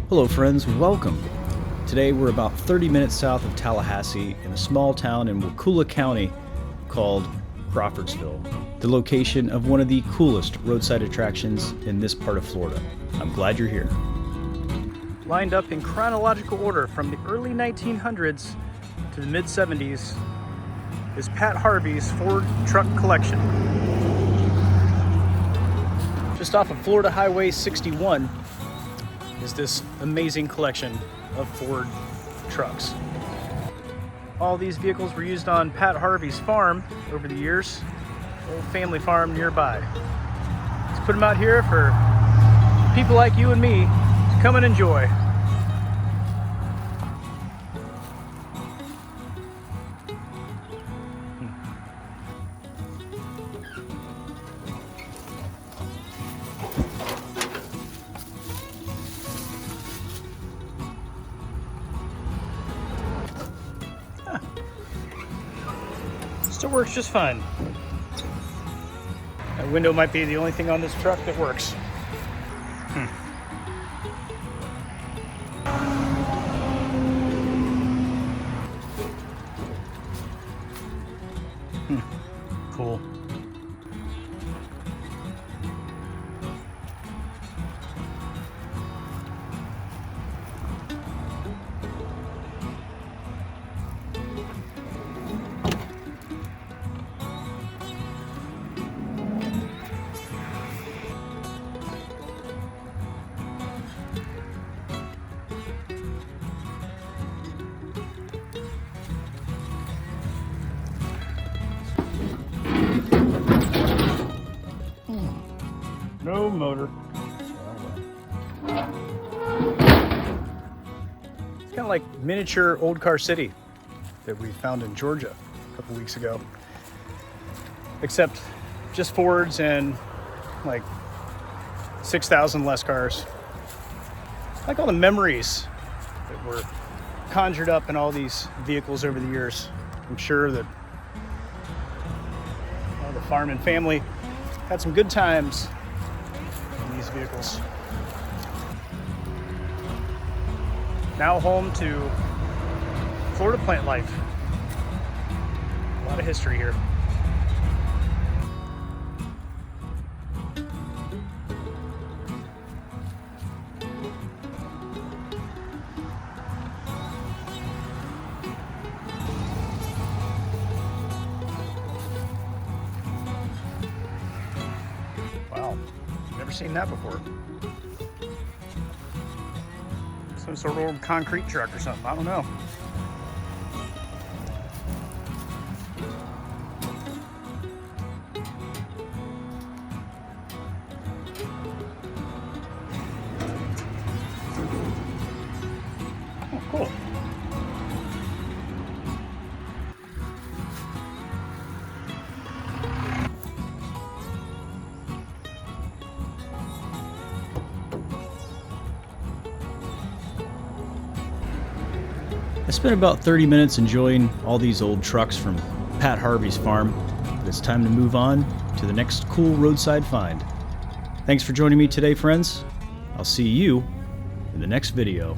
Hello friends, welcome. Today we're about 30 minutes south of Tallahassee in a small town in Wakulla County called Crawfordsville, the location of one of the coolest roadside attractions in this part of Florida. I'm glad you're here. Lined up in chronological order from the early 1900s to the mid-70s is Pat Harvey's Ford truck collection. Just off of Florida Highway 61 is this amazing collection of Ford trucks. All these vehicles were used on Pat Harvey's farm over the years, a little family farm nearby. Let's put them out here for people like you and me to come and enjoy. Still works just fine. That window might be the only thing on this truck that works. Cool. No motor. It's kind of like miniature old car city that we found in Georgia a couple weeks ago. Except just Fords and like 6,000 less cars. I like all the memories that were conjured up in all these vehicles over the years. I'm sure that the farm and family had some good times in these vehicles. Now home to Florida plant life. A lot of history here. Wow, never seen that before. Some sort of old concrete truck or something, I don't know. Oh, cool. I spent about 30 minutes enjoying all these old trucks from Pat Harvey's farm, but it's time to move on to the next cool roadside find. Thanks for joining me today, friends. I'll see you in the next video.